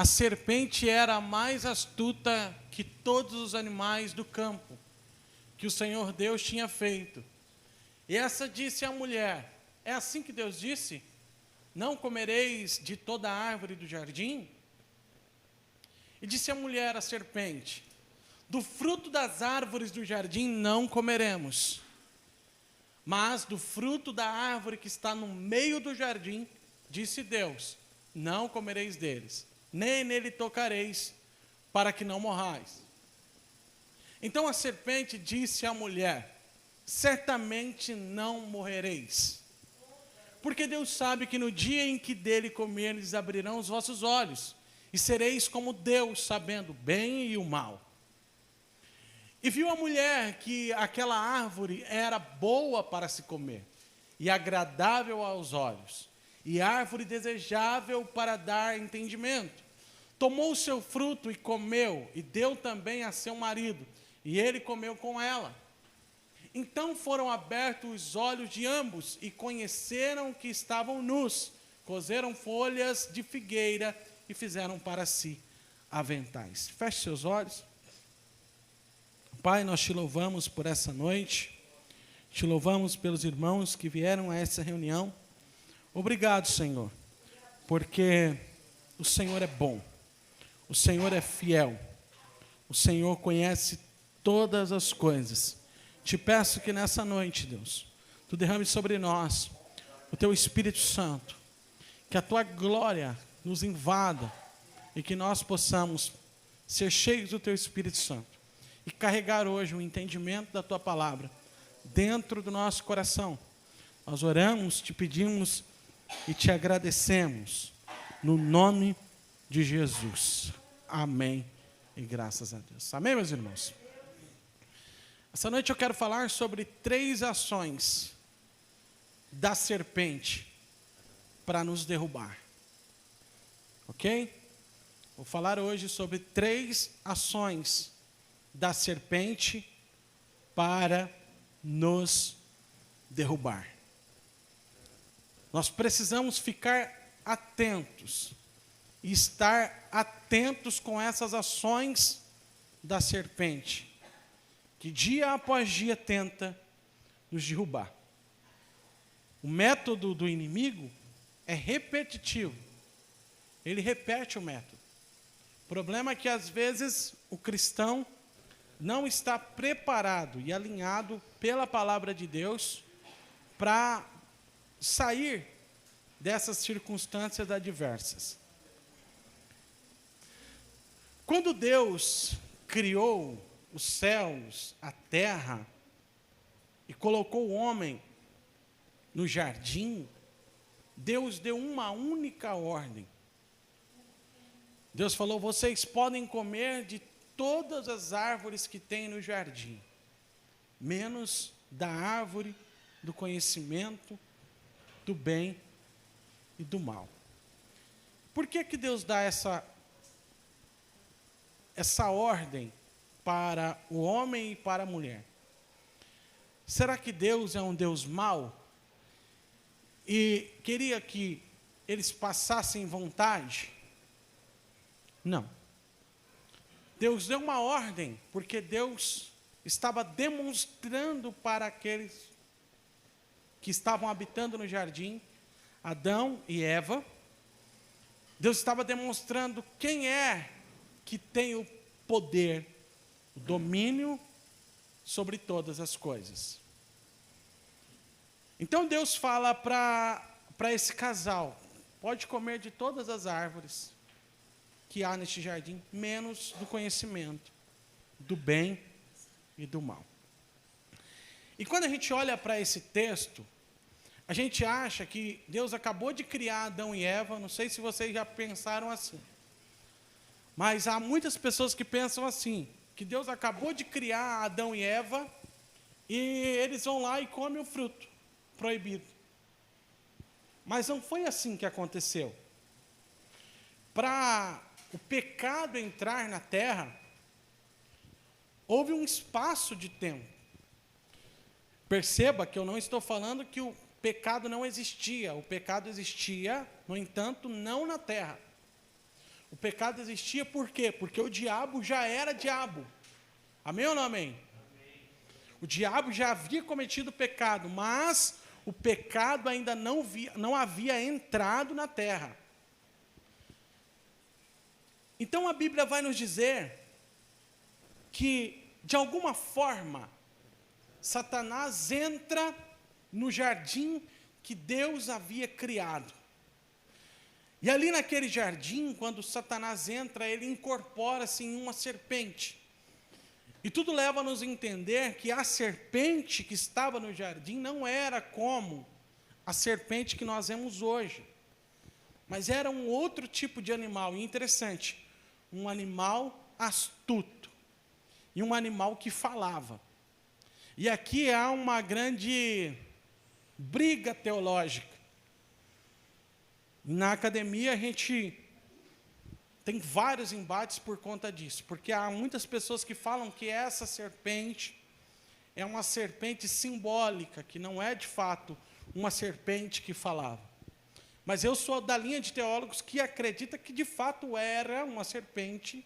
A serpente era mais astuta que todos os animais do campo que o Senhor Deus tinha feito. E essa disse à mulher: é assim que Deus disse? Não comereis de toda a árvore do jardim? E disse a mulher à serpente: do fruto das árvores do jardim não comeremos, mas do fruto da árvore que está no meio do jardim, disse Deus, não comereis deles, nem nele tocareis, para que não morrais. Então a serpente disse à mulher: certamente não morrereis, porque Deus sabe que no dia em que dele comerdes abrirão os vossos olhos, e sereis como Deus, sabendo o bem e o mal. E viu a mulher que aquela árvore era boa para se comer, e agradável aos olhos, e árvore desejável para dar entendimento. Tomou o seu fruto e comeu, e deu também a seu marido, e ele comeu com ela. Então foram abertos os olhos de ambos, e conheceram que estavam nus, coseram folhas de figueira, e fizeram para si aventais. Feche seus olhos. Pai, nós te louvamos por essa noite, te louvamos pelos irmãos que vieram a essa reunião. Obrigado, Senhor, porque o Senhor é bom, o Senhor é fiel, o Senhor conhece todas as coisas. Te peço que nessa noite, Deus, tu derrame sobre nós o teu Espírito Santo, que a tua glória nos invada e que nós possamos ser cheios do teu Espírito Santo e carregar hoje o entendimento da tua palavra dentro do nosso coração. Nós oramos, te pedimos e te agradecemos no nome de Jesus. Amém e graças a Deus. Amém, meus irmãos? Essa noite eu quero falar sobre 3 ações da serpente para nos derrubar. Ok? Vou falar hoje sobre 3 ações da serpente para nos derrubar. Nós precisamos ficar atentos e estar atentos com essas ações da serpente, que dia após dia tenta nos derrubar. O método do inimigo é repetitivo. Ele repete o método. O problema é que às vezes o cristão não está preparado e alinhado pela palavra de Deus para sair dessas circunstâncias adversas. Quando Deus criou os céus, a terra, e colocou o homem no jardim, Deus deu uma única ordem. Deus falou: vocês podem comer de todas as árvores que tem no jardim, menos da árvore do conhecimento do bem e do mal. Por que que Deus dá essa ordem para o homem e para a mulher? Será que Deus é um Deus mau e queria que eles passassem vontade? Não. Deus deu uma ordem, porque Deus estava demonstrando para aqueles que estavam habitando no jardim, Adão e Eva, Deus estava demonstrando quem é que tem o poder, o domínio sobre todas as coisas. Então Deus fala para esse casal: pode comer de todas as árvores que há neste jardim, menos do conhecimento do bem e do mal. E quando a gente olha para esse texto, a gente acha que Deus acabou de criar Adão e Eva. Não sei se vocês já pensaram assim, mas há muitas pessoas que pensam assim, que Deus acabou de criar Adão e Eva e eles vão lá e comem o fruto proibido. Mas não foi assim que aconteceu. Para o pecado entrar na terra, houve um espaço de tempo. Perceba que eu não estou falando que o pecado não existia. O pecado existia, no entanto, não na terra. O pecado existia por quê? Porque o diabo já era diabo. Amém ou não amém? Amém. O diabo já havia cometido pecado, mas o pecado ainda não havia entrado na terra. Então a Bíblia vai nos dizer que, de alguma forma, Satanás entra no jardim que Deus havia criado. E ali naquele jardim, quando Satanás entra, ele incorpora-se em uma serpente. E tudo leva a nos entender que a serpente que estava no jardim não era como a serpente que nós vemos hoje, mas era um outro tipo de animal. E interessante, um animal astuto e um animal que falava. E aqui há uma grande briga teológica. Na academia a gente tem vários embates por conta disso, porque há muitas pessoas que falam que essa serpente é uma serpente simbólica, que não é de fato uma serpente que falava. Mas eu sou da linha de teólogos que acredita que de fato era uma serpente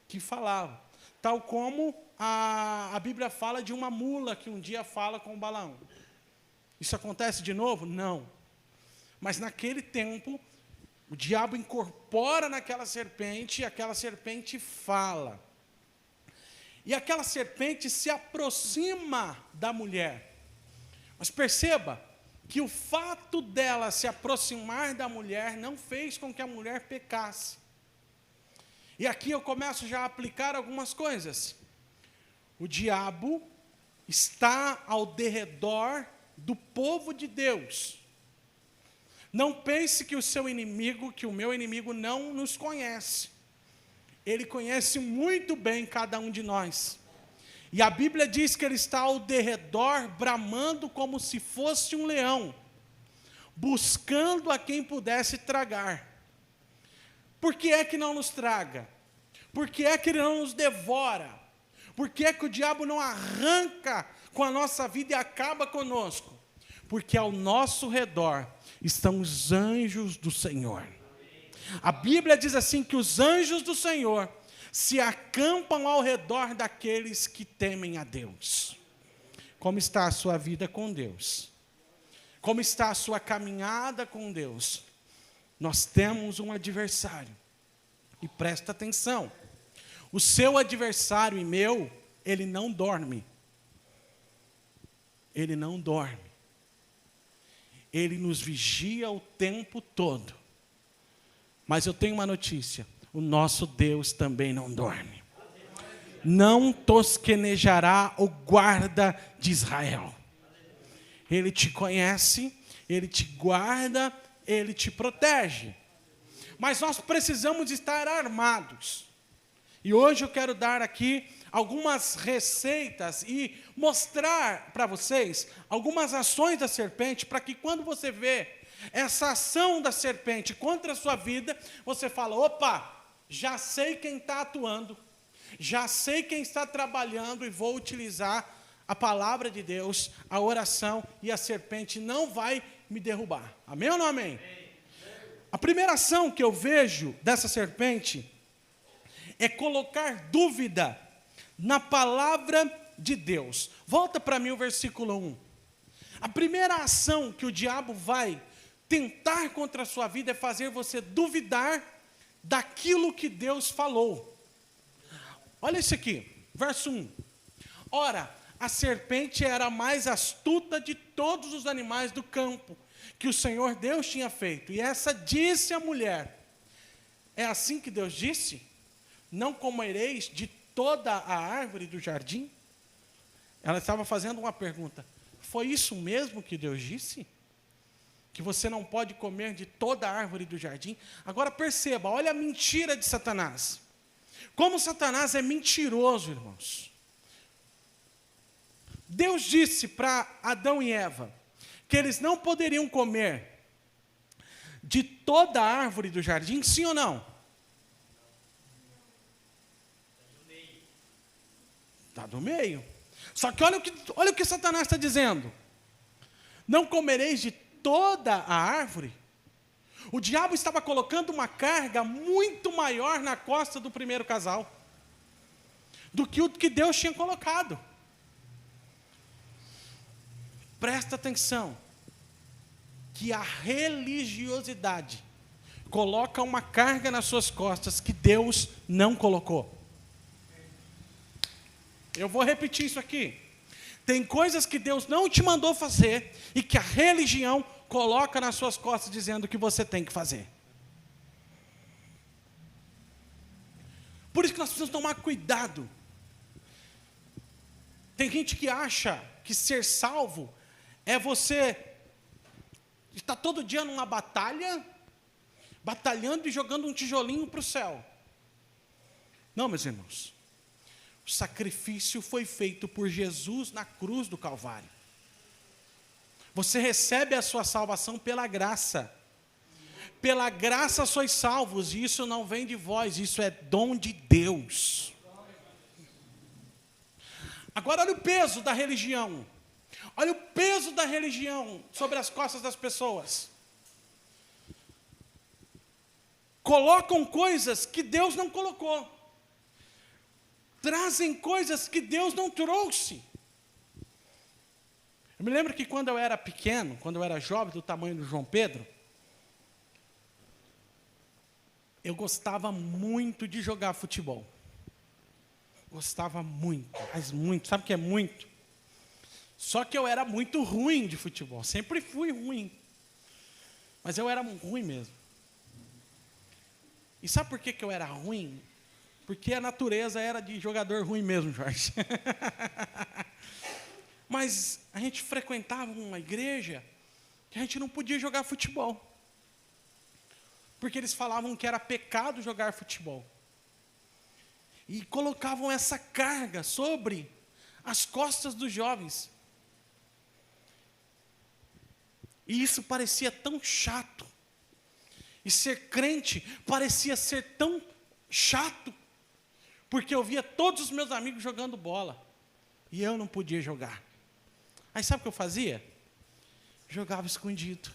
que falava. Tal como a Bíblia fala de uma mula que um dia fala com Balaão. Isso acontece de novo? Não. Mas naquele tempo, o diabo incorpora naquela serpente e aquela serpente fala. E aquela serpente se aproxima da mulher. Mas perceba que o fato dela se aproximar da mulher não fez com que a mulher pecasse. E aqui eu começo já a aplicar algumas coisas. O diabo está ao derredor do povo de Deus. Não pense que o seu inimigo, que o meu inimigo não nos conhece. Ele conhece muito bem cada um de nós. E a Bíblia diz que ele está ao derredor, bramando como se fosse um leão, buscando a quem pudesse tragar. Por que é que não nos traga? Por que é que ele não nos devora? Por que é que o diabo não arranca com a nossa vida e acaba conosco? Porque ao nosso redor estão os anjos do Senhor. A Bíblia diz assim que os anjos do Senhor se acampam ao redor daqueles que temem a Deus. Como está a sua vida com Deus? Como está a sua caminhada com Deus? Nós temos um adversário. E presta atenção. O seu adversário e meu, ele não dorme. Ele não dorme. Ele nos vigia o tempo todo. Mas eu tenho uma notícia. O nosso Deus também não dorme. Não tosquenejará o guarda de Israel. Ele te conhece, ele te guarda, ele te protege. Mas nós precisamos estar armados. E hoje eu quero dar aqui algumas receitas e mostrar para vocês algumas ações da serpente, para que quando você vê essa ação da serpente contra a sua vida, você fala, opa, já sei quem está atuando, já sei quem está trabalhando e vou utilizar a palavra de Deus, a oração, e a serpente não vai me derrubar. Amém ou não amém? A primeira ação que eu vejo dessa serpente é colocar dúvida na palavra de Deus. Volta para mim o versículo 1. A primeira ação que o diabo vai tentar contra a sua vida é fazer você duvidar daquilo que Deus falou. Olha isso aqui, verso 1. Ora, a serpente era a mais astuta de todos os animais do campo que o Senhor Deus tinha feito. E essa disse à mulher, é assim que Deus disse? Não comereis de toda a árvore do jardim? Ela estava fazendo uma pergunta. Foi isso mesmo que Deus disse? Que você não pode comer de toda a árvore do jardim? Agora perceba, olha a mentira de Satanás. Como Satanás é mentiroso, irmãos. Deus disse para Adão e Eva que eles não poderiam comer de toda a árvore do jardim, sim ou não? Está do meio. Só que olha o que Satanás está dizendo. Não comereis de toda a árvore? O diabo estava colocando uma carga muito maior na costa do primeiro casal do que o que Deus tinha colocado. Presta atenção, que a religiosidade coloca uma carga nas suas costas que Deus não colocou. Eu vou repetir isso aqui. Tem coisas que Deus não te mandou fazer e que a religião coloca nas suas costas dizendo que você tem que fazer. Por isso que nós precisamos tomar cuidado. Tem gente que acha que ser salvo é você estar todo dia numa batalha, batalhando e jogando um tijolinho para o céu. Não, meus irmãos. O sacrifício foi feito por Jesus na cruz do Calvário. Você recebe a sua salvação pela graça. Pela graça sois salvos, e isso não vem de vós, isso é dom de Deus. Agora olha o peso da religião. Olha o peso da religião sobre as costas das pessoas. Colocam coisas que Deus não colocou. Trazem coisas que Deus não trouxe. Eu me lembro que quando eu era pequeno, quando eu era jovem, do tamanho do João Pedro, eu gostava muito de jogar futebol. Gostava muito, mas muito. Sabe o que é muito? Só que eu era muito ruim de futebol. Sempre fui ruim. Mas eu era ruim mesmo. E sabe por que eu era ruim? Porque a natureza era de jogador ruim mesmo, Jorge. Mas a gente frequentava uma igreja que a gente não podia jogar futebol. Porque eles falavam que era pecado jogar futebol. E colocavam essa carga sobre as costas dos jovens. E isso parecia tão chato. E ser crente parecia ser tão chato. Porque eu via todos os meus amigos jogando bola. E eu não podia jogar. Aí sabe o que eu fazia? Jogava escondido.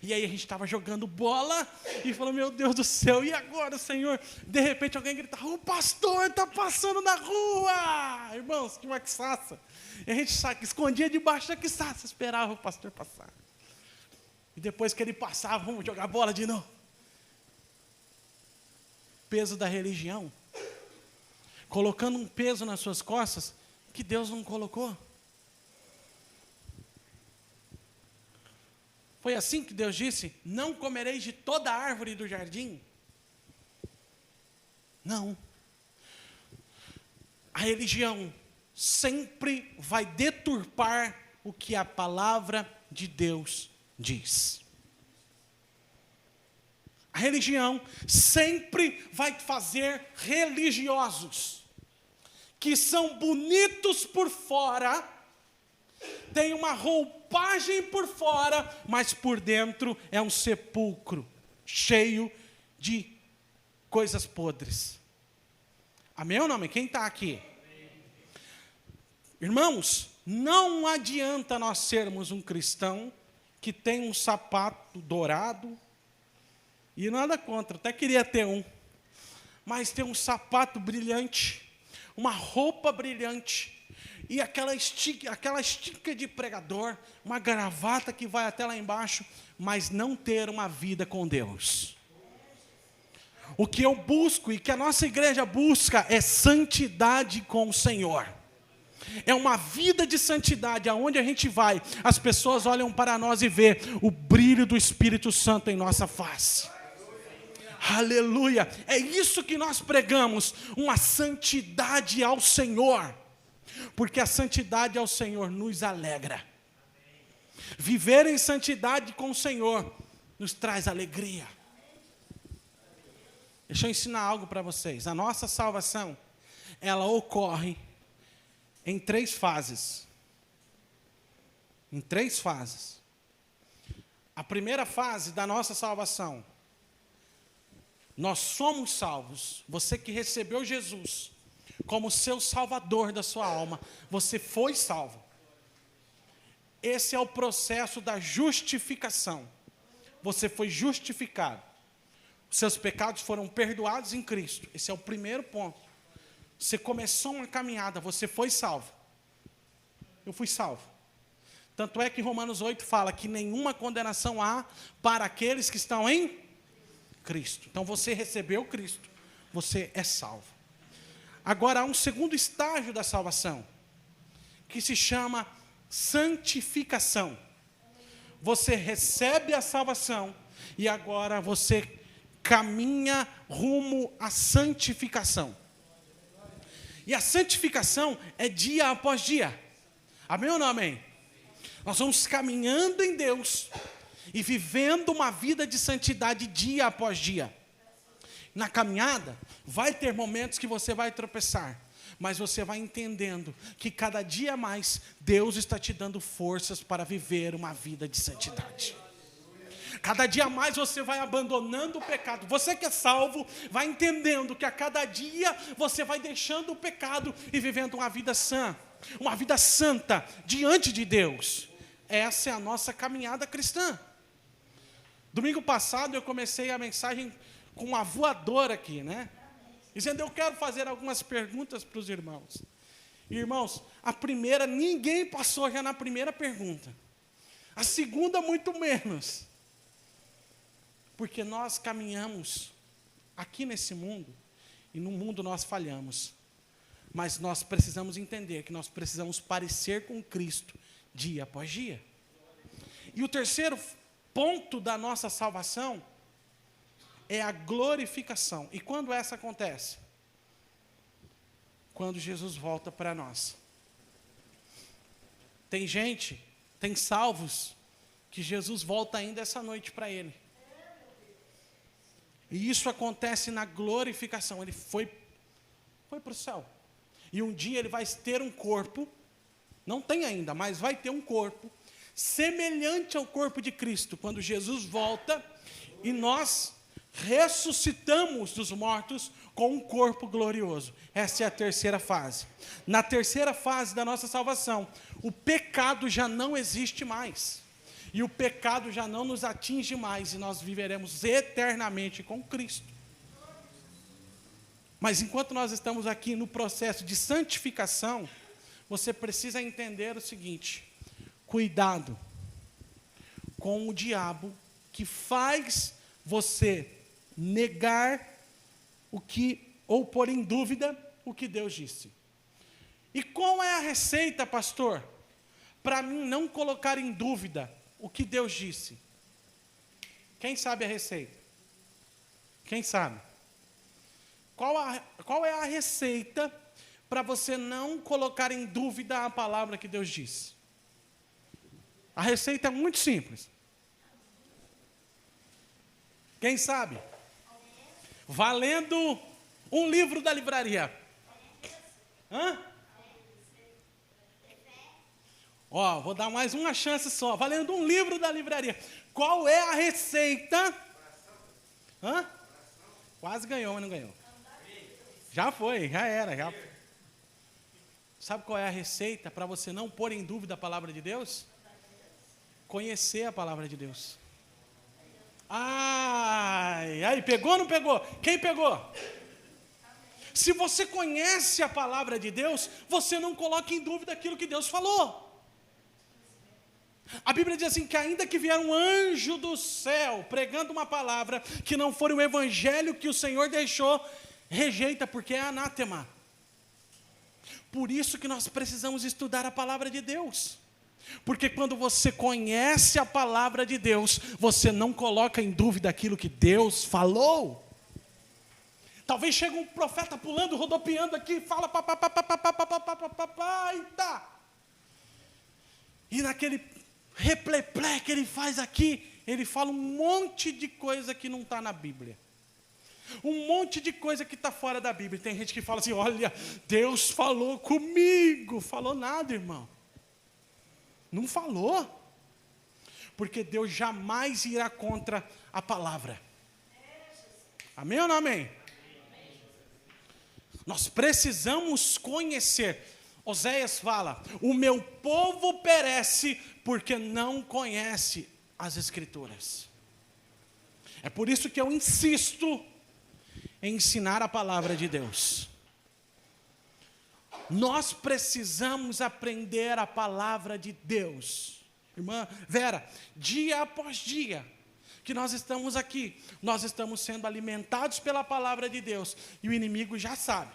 E aí a gente estava jogando bola e falou, meu Deus do céu, e agora, Senhor? De repente alguém gritava, o pastor está passando na rua! Irmãos, que uma quiçaça. E a gente escondia debaixo da quiçaça, esperava o pastor passar. E depois que ele passava, vamos jogar bola de novo. Peso da religião. Colocando um peso nas suas costas que Deus não colocou. Foi assim que Deus disse, não comereis de toda a árvore do jardim? Não. A religião sempre vai deturpar o que a palavra de Deus diz. A religião sempre vai fazer religiosos que são bonitos por fora, tem uma roupagem por fora, mas por dentro é um sepulcro cheio de coisas podres. Amém ou não? Amém? Quem está aqui? Amém. Irmãos, não adianta nós sermos um cristão que tem um sapato dourado, e nada contra, até queria ter um, mas tem um sapato brilhante, uma roupa brilhante, e aquela estica de pregador, uma gravata que vai até lá embaixo, mas não ter uma vida com Deus. O que eu busco e que a nossa igreja busca é santidade com o Senhor. É uma vida de santidade, aonde a gente vai, as pessoas olham para nós e vê o brilho do Espírito Santo em nossa face. Aleluia! É isso que nós pregamos, uma santidade ao Senhor. Porque a santidade ao Senhor nos alegra. Viver em santidade com o Senhor nos traz alegria. Deixa eu ensinar algo para vocês. A nossa salvação, ela ocorre em 3 fases. Em 3 fases. A primeira fase da nossa salvação, nós somos salvos. Você que recebeu Jesus como seu salvador da sua alma, você foi salvo. Esse é o processo da justificação. você foi justificado. Os seus pecados foram perdoados em Cristo. Esse é o primeiro ponto. Você começou uma caminhada, você foi salvo. Eu fui salvo. Tanto é que Romanos 8 fala que nenhuma condenação há para aqueles que estão em Cristo. Então você recebeu Cristo, você é salvo. Agora há um segundo estágio da salvação, que se chama santificação. Você recebe a salvação e agora você caminha rumo à santificação. E a santificação é dia após dia. Amém ou não amém? Nós vamos caminhando em Deus e vivendo uma vida de santidade dia após dia. Na caminhada, vai ter momentos que você vai tropeçar, mas você vai entendendo que cada dia mais Deus está te dando forças para viver uma vida de santidade. Cada dia mais você vai abandonando o pecado. Você que é salvo, vai entendendo que a cada dia você vai deixando o pecado e vivendo uma vida sã, uma vida santa diante de Deus. Essa é a nossa caminhada cristã. Domingo passado eu comecei a mensagem com uma voadora aqui, né? Dizendo, eu quero fazer algumas perguntas para os irmãos. Irmãos, a primeira, ninguém passou já na primeira pergunta. A segunda, muito menos. Porque nós caminhamos aqui nesse mundo, e no mundo nós falhamos. Mas nós precisamos entender que nós precisamos parecer com Cristo dia após dia. E o terceiro ponto da nossa salvação é a glorificação. E quando essa acontece? Quando Jesus volta para nós. Tem gente, tem salvos, que Jesus volta ainda essa noite para ele. E isso acontece na glorificação. Ele foi para o céu. E um dia ele vai ter um corpo, não tem ainda, mas vai ter um corpo, semelhante ao corpo de Cristo, quando Jesus volta e nós ressuscitamos dos mortos com um corpo glorioso. Essa é a terceira fase. Na terceira fase da nossa salvação, o pecado já não existe mais. E o pecado já não nos atinge mais, e nós viveremos eternamente com Cristo. Mas enquanto nós estamos aqui no processo de santificação, você precisa entender o seguinte: cuidado com o diabo que faz você negar o que, ou pôr em dúvida o que Deus disse. E qual é a receita, pastor, para mim não colocar em dúvida o que Deus disse? Quem sabe a receita? Quem sabe? Qual é a receita para você não colocar em dúvida a palavra que Deus disse? A receita é muito simples. Quem sabe? Valendo um livro da livraria. Hã? Ó, vou dar mais uma chance só. Valendo um livro da livraria. Qual é a receita? Hã? Quase ganhou, mas não ganhou. Já foi, já era. Já. Sabe qual é a receita para você não pôr em dúvida a palavra de Deus? Conhecer a palavra de Deus. Ai, aí, pegou ou não pegou? Quem pegou? Se você conhece a palavra de Deus, você não coloca em dúvida aquilo que Deus falou. A Bíblia diz assim, que ainda que vier um anjo do céu pregando uma palavra que não for o evangelho que o Senhor deixou, rejeita, porque é anátema. Por isso que nós precisamos estudar a palavra de Deus. Porque quando você conhece a palavra de Deus, você não coloca em dúvida aquilo que Deus falou. Talvez chegue um profeta pulando, rodopiando aqui, fala e naquele repleplé que ele faz aqui, ele fala um monte de coisa que não está na Bíblia. Um monte de coisa que está fora da Bíblia. Tem gente que fala assim, olha, Deus falou comigo. Falou nada, irmão. Não falou. Porque Deus jamais irá contra a palavra. Amém ou não amém? Nós precisamos conhecer. Oséias fala, o meu povo perece porque não conhece as Escrituras. É por isso que eu insisto em ensinar a palavra de Deus. Nós precisamos aprender a palavra de Deus. Irmã Vera, dia após dia que nós estamos aqui, nós estamos sendo alimentados pela palavra de Deus. E o inimigo já sabe.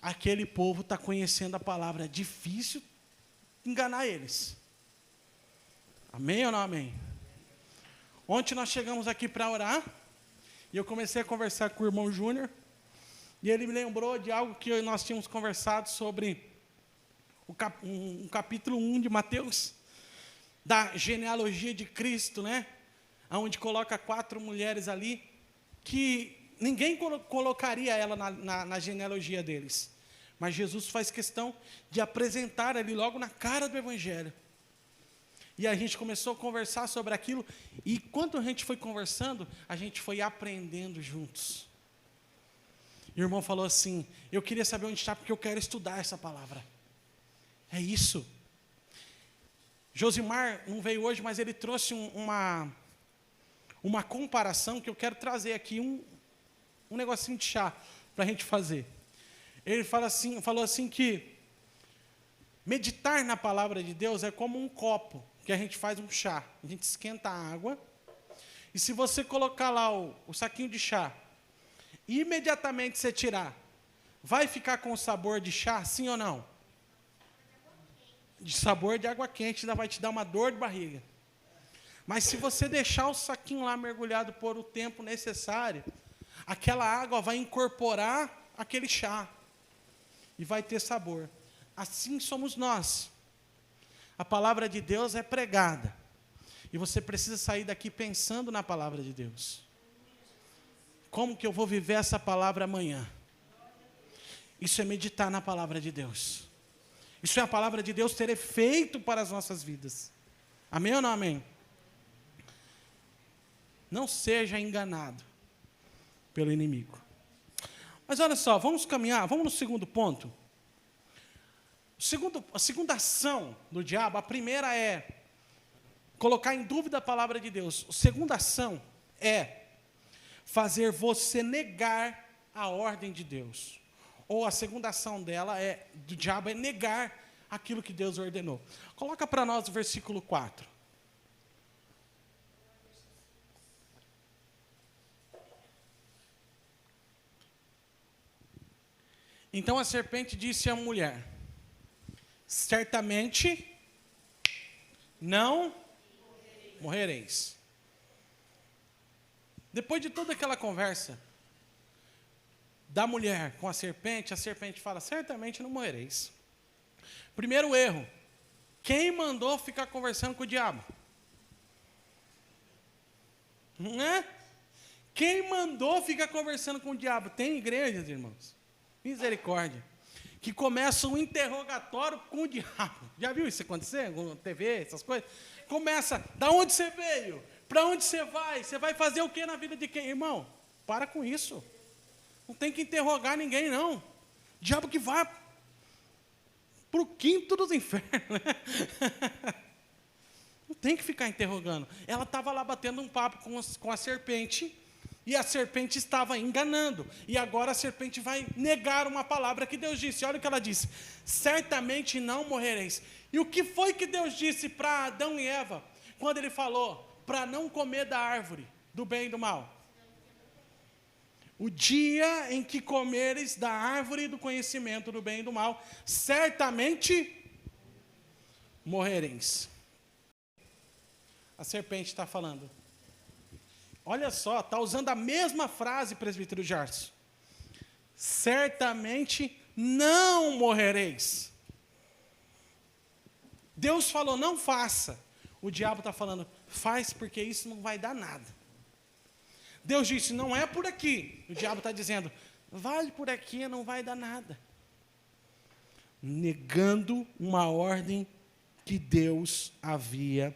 Aquele povo está conhecendo a palavra, é difícil enganar eles. Amém ou não amém? Ontem nós chegamos aqui para orar, e eu comecei a conversar com o irmão Júnior, e ele me lembrou de algo que nós tínhamos conversado sobre um capítulo 1 de Mateus, da genealogia de Cristo, né? Onde coloca 4 mulheres ali, que ninguém colocaria ela na genealogia deles. Mas Jesus faz questão de apresentar ali logo na cara do Evangelho. E a gente começou a conversar sobre aquilo, e quando a gente foi conversando, a gente foi aprendendo juntos. E o irmão falou assim, eu queria saber onde está, porque eu quero estudar essa palavra. É isso. Josimar não veio hoje, mas ele trouxe uma comparação que eu quero trazer aqui, um negocinho de chá para a gente fazer. Ele falou assim que meditar na palavra de Deus é como um copo, que a gente faz um chá. A gente esquenta a água, e se você colocar lá o saquinho de chá, e imediatamente você tirar, vai ficar com o sabor de chá, sim ou não? De sabor de água quente, ainda vai te dar uma dor de barriga. Mas se você deixar o saquinho lá mergulhado por o tempo necessário, aquela água vai incorporar aquele chá, e vai ter sabor. Assim somos nós. A palavra de Deus é pregada. E você precisa sair daqui pensando na palavra de Deus. Como que eu vou viver essa palavra amanhã? Isso é meditar na palavra de Deus. Isso é a palavra de Deus ter efeito para as nossas vidas. Amém ou não amém? Não seja enganado pelo inimigo. Mas olha só, vamos caminhar, vamos no segundo ponto. A segunda ação do diabo, a primeira é colocar em dúvida a palavra de Deus. A segunda ação é fazer você negar a ordem de Deus. Ou a segunda ação do diabo é negar aquilo que Deus ordenou. Coloca para nós o versículo 4. Então a serpente disse à mulher: certamente não morrereis. Depois de toda aquela conversa da mulher com a serpente fala: certamente não morrereis. Primeiro erro: quem mandou ficar conversando com o diabo? Não é? Quem mandou ficar conversando com o diabo? Tem igrejas, irmãos, misericórdia, que começa um interrogatório com o diabo. Já viu isso acontecer? Com TV, essas coisas? Começa, da onde você veio? Para onde você vai? Você vai fazer o que na vida de quem? Irmão, para com isso. Não tem que interrogar ninguém, não. Diabo que vá para o quinto dos infernos. Não tem que ficar interrogando. Ela estava lá batendo um papo com a serpente, e a serpente estava enganando. E agora a serpente vai negar uma palavra que Deus disse. Olha o que ela disse: certamente não morrereis. E o que foi que Deus disse para Adão e Eva, quando ele falou para não comer da árvore do bem e do mal? O dia em que comeres da árvore do conhecimento do bem e do mal, certamente morrereis. A serpente está falando. Olha só, está usando a mesma frase, presbítero Jarcio. Certamente não morrereis. Deus falou, não faça. O diabo está falando, faz porque isso não vai dar nada. Deus disse, não é por aqui. O diabo está dizendo, vai por aqui, não vai dar nada. Negando uma ordem que Deus havia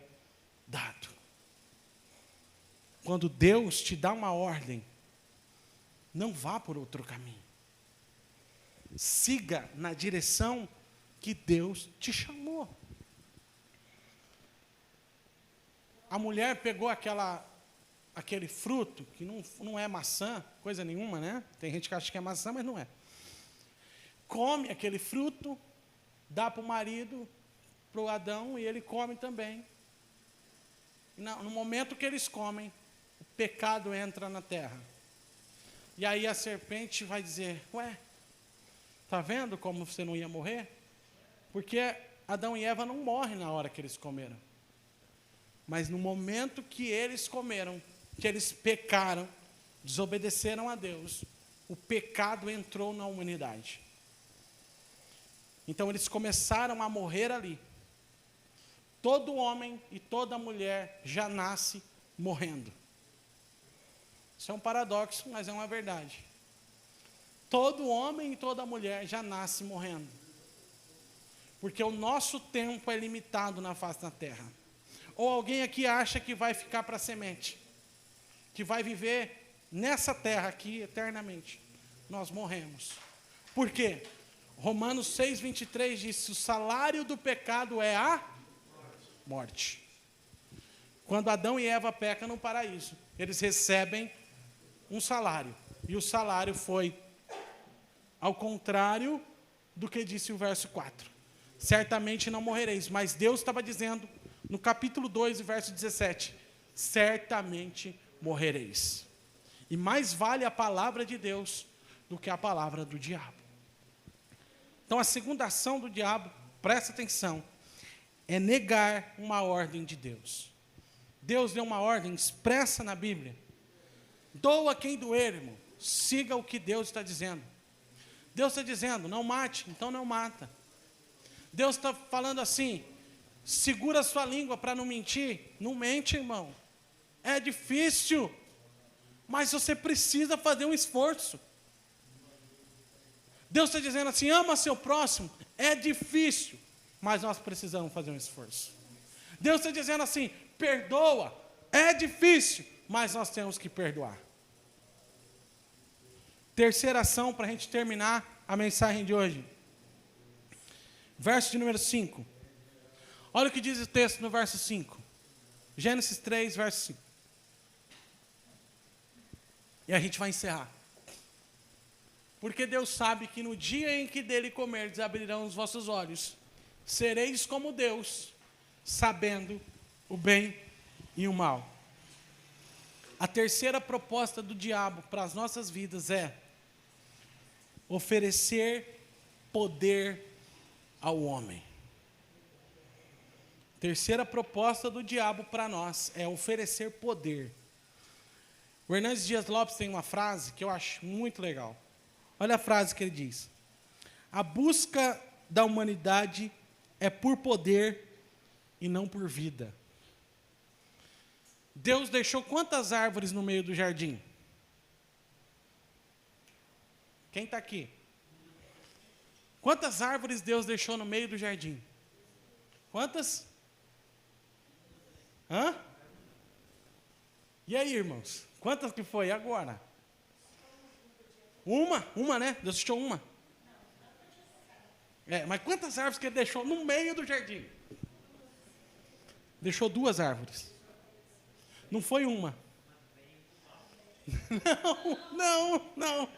dado. Quando Deus te dá uma ordem, não vá por outro caminho. Siga na direção que Deus te chamou. A mulher pegou aquela aquele fruto, que não é maçã, coisa nenhuma, né? Tem gente que acha que é maçã, mas não é. Come aquele fruto, dá para o marido, para o Adão, e ele come também. E no momento que eles comem, o pecado entra na terra. E aí a serpente vai dizer, ué, está vendo como você não ia morrer? Porque Adão e Eva não morrem na hora que eles comeram. Mas no momento que eles comeram, que eles pecaram, desobedeceram a Deus, o pecado entrou na humanidade. Então eles começaram a morrer ali. Todo homem e toda mulher já nasce morrendo. Isso é um paradoxo, mas é uma verdade. Todo homem e toda mulher já nasce morrendo. Porque o nosso tempo é limitado na face da terra. Ou alguém aqui acha que vai ficar para a semente, que vai viver nessa terra aqui eternamente. Nós morremos. Por quê? Romanos 6:23 diz: o salário do pecado é a morte. Quando Adão e Eva pecam no paraíso, eles recebem um salário. E o salário foi ao contrário do que disse o verso 4. Certamente não morrereis. Mas Deus estava dizendo, no capítulo 2, verso 17, certamente morrereis. E mais vale a palavra de Deus do que a palavra do diabo. Então a segunda ação do diabo, presta atenção, é negar uma ordem de Deus. Deus deu uma ordem expressa na Bíblia. Doa quem doer, irmão. Siga o que Deus está dizendo. Deus está dizendo, não mate, então não mata. Deus está falando assim, segura a sua língua para não mentir. Não mente, irmão. É difícil, mas você precisa fazer um esforço. Deus está dizendo assim, ama seu próximo. É difícil, mas nós precisamos fazer um esforço. Deus está dizendo assim, perdoa. É difícil, mas nós temos que perdoar. Terceira ação para a gente terminar a mensagem de hoje. Verso de número 5. Olha o que diz o texto no verso 5. Gênesis 3, verso 5. E a gente vai encerrar. Porque Deus sabe que no dia em que dele comerdes abrirão os vossos olhos. Sereis como Deus, sabendo o bem e o mal. A terceira proposta do diabo para as nossas vidas é oferecer poder ao homem. Terceira proposta do diabo para nós é oferecer poder. O Hernandes Dias Lopes tem uma frase que eu acho muito legal. Olha a frase que ele diz: a busca da humanidade é por poder e não por vida. Deus deixou quantas árvores no meio do jardim? Quem está aqui? Quantas árvores Deus deixou no meio do jardim? Quantas? Hã? E aí, irmãos? Quantas que foi agora? Uma, né? Deus deixou uma. Mas quantas árvores que ele deixou no meio do jardim? Deixou 2 árvores. Não foi uma. Não.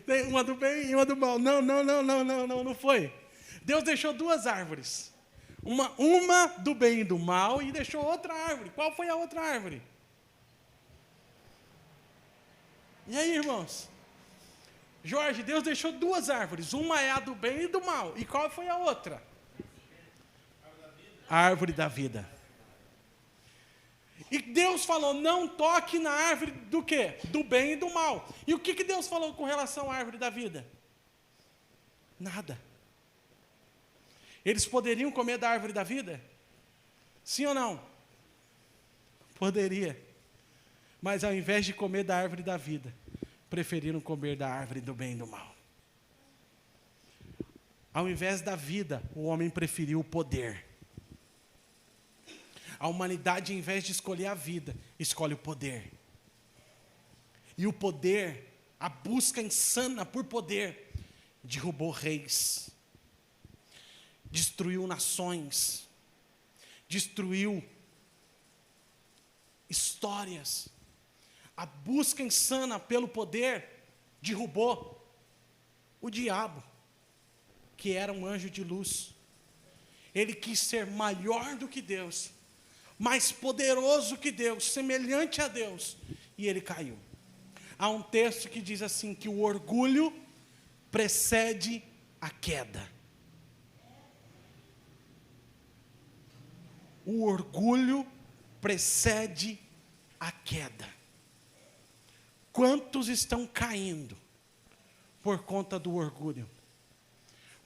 Tem uma do bem e uma do mal. Não foi. Deus deixou 2 árvores. Uma do bem e do mal e deixou outra árvore. Qual foi a outra árvore? E aí, irmãos? Jorge, Deus deixou 2 árvores. Uma é a do bem e do mal. E qual foi a outra? A árvore da vida. E Deus falou, não toque na árvore do quê? Do bem e do mal. E o que Deus falou com relação à árvore da vida? Nada. Eles poderiam comer da árvore da vida? Sim ou não? Poderia. Mas ao invés de comer da árvore da vida, preferiram comer da árvore do bem e do mal. Ao invés da vida, o homem preferiu o poder. A humanidade, ao invés de escolher a vida, escolhe o poder. E o poder, a busca insana por poder, derrubou reis, destruiu nações, destruiu histórias. A busca insana pelo poder derrubou o diabo, que era um anjo de luz. Ele quis ser maior do que Deus, mais poderoso que Deus, semelhante a Deus, e ele caiu. Há um texto que diz assim, que o orgulho precede a queda. O orgulho precede a queda. Quantos estão caindo por conta do orgulho?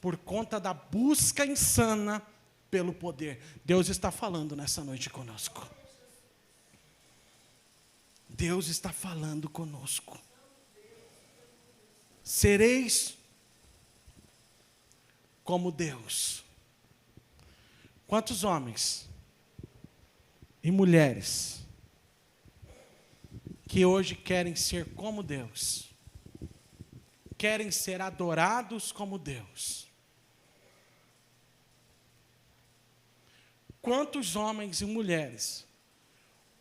Por conta da busca insana pelo poder. Deus está falando nessa noite conosco. Deus está falando conosco. Sereis como Deus. Quantos homens e mulheres que hoje querem ser como Deus, querem ser adorados como Deus? Quantos homens e mulheres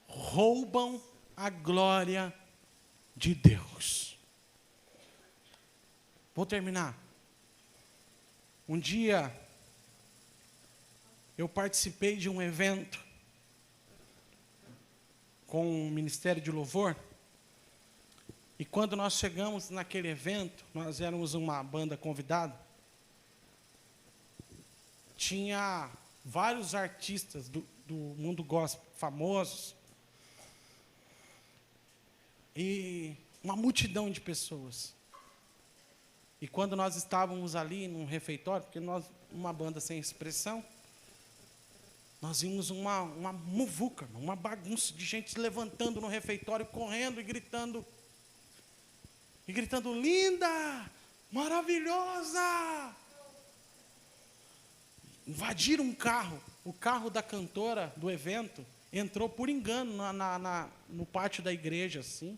roubam a glória de Deus? Vou terminar. Um dia, eu participei de um evento com o Ministério de Louvor, e quando nós chegamos naquele evento, nós éramos uma banda convidada, tinha vários artistas do mundo gospel famosos, e uma multidão de pessoas. E quando nós estávamos ali num refeitório, porque nós, uma banda sem expressão, nós vimos uma muvuca, uma bagunça de gente se levantando no refeitório, correndo e gritando, linda, maravilhosa. Invadiram um carro, o carro da cantora do evento entrou por engano no pátio da igreja, assim,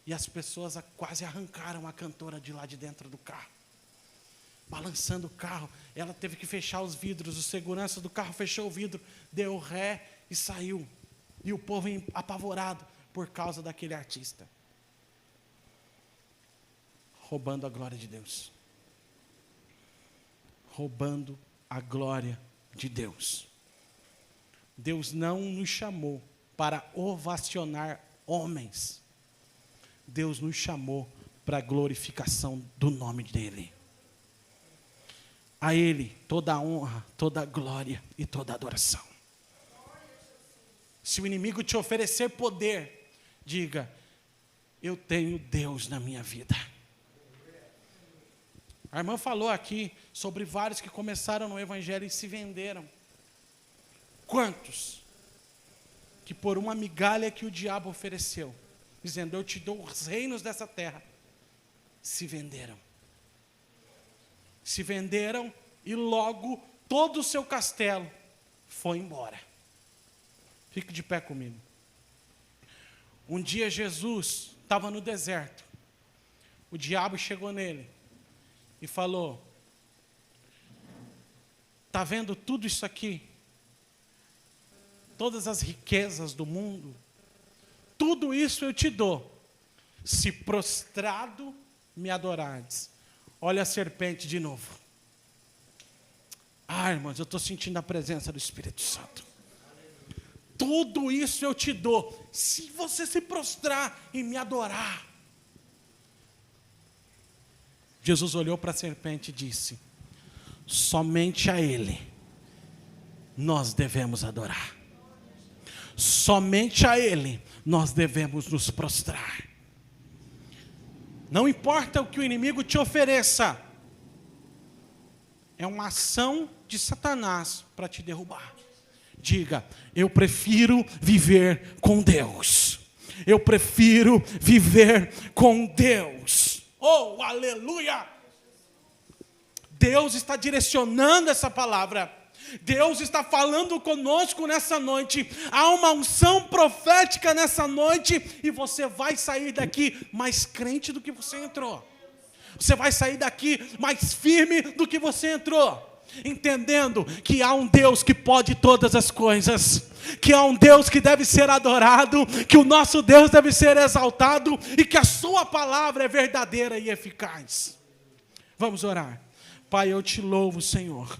e as pessoas quase arrancaram a cantora de lá de dentro do carro, balançando o carro. Ela teve que fechar os vidros, o segurança do carro fechou o vidro, deu ré e saiu. E o povo apavorado por causa daquele artista, roubando a glória de Deus. Roubando a glória de Deus. Deus não nos chamou para ovacionar homens. Deus nos chamou para a glorificação do nome dEle. A Ele toda a honra, toda a glória e toda a adoração. Se o inimigo te oferecer poder, diga: eu tenho Deus na minha vida. A irmã falou aqui sobre vários que começaram no Evangelho e se venderam. Quantos que por uma migalha que o diabo ofereceu, dizendo: eu te dou os reinos dessa terra, se venderam. Se venderam e logo todo o seu castelo foi embora. Fique de pé comigo. Um dia Jesus estava no deserto. O diabo chegou nele e falou: está vendo tudo isso aqui? Todas as riquezas do mundo, tudo isso eu te dou, se prostrado me adorares. Olha a serpente de novo. Ah, irmãos, eu estou sentindo a presença do Espírito Santo. Tudo isso eu te dou, se você se prostrar e me adorar. Jesus olhou para a serpente e disse: somente a Ele nós devemos adorar. Somente a Ele nós devemos nos prostrar. Não importa o que o inimigo te ofereça, é uma ação de Satanás para te derrubar. Diga: eu prefiro viver com Deus. Eu prefiro viver com Deus. Oh, aleluia! Deus está direcionando essa palavra. Deus está falando conosco nessa noite. Há uma unção profética nessa noite, e você vai sair daqui mais crente do que você entrou. Você vai sair daqui mais firme do que você entrou. entendendo que há um Deus que pode todas as coisas, que há um Deus que deve ser adorado, que o nosso Deus deve ser exaltado e que a sua palavra é verdadeira e eficaz. Vamos orar. Pai, eu te louvo, Senhor,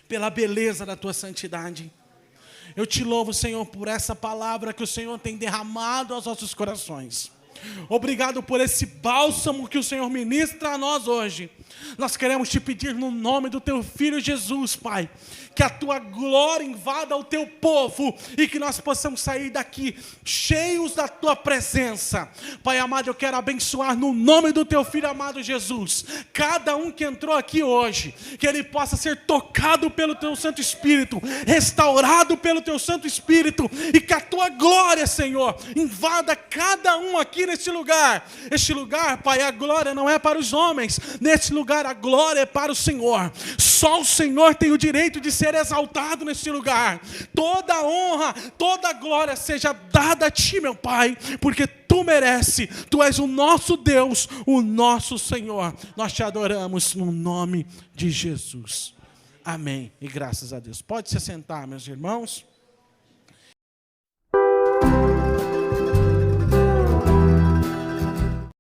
pela beleza da tua santidade. Eu te louvo, Senhor, por essa palavra que o Senhor tem derramado aos nossos corações. Obrigado por esse bálsamo que o Senhor ministra a nós hoje. Nós queremos te pedir no nome do teu Filho Jesus, Pai, que a tua glória invada o teu povo e que nós possamos sair daqui cheios da tua presença. Pai amado, eu quero abençoar no nome do teu Filho amado Jesus, cada um que entrou aqui hoje, que ele possa ser tocado pelo teu Santo Espírito, restaurado pelo teu Santo Espírito, e que a tua glória, Senhor, invada cada um aqui neste lugar. Este lugar, Pai, a glória não é para os homens, neste lugar a glória é para o Senhor. Só o Senhor tem o direito de ser exaltado neste lugar. Toda a honra, toda a glória seja dada a ti, meu Pai, porque tu merece, tu és o nosso Deus, o nosso Senhor. Nós te adoramos no nome de Jesus. Amém. E graças a Deus. Pode se sentar, meus irmãos.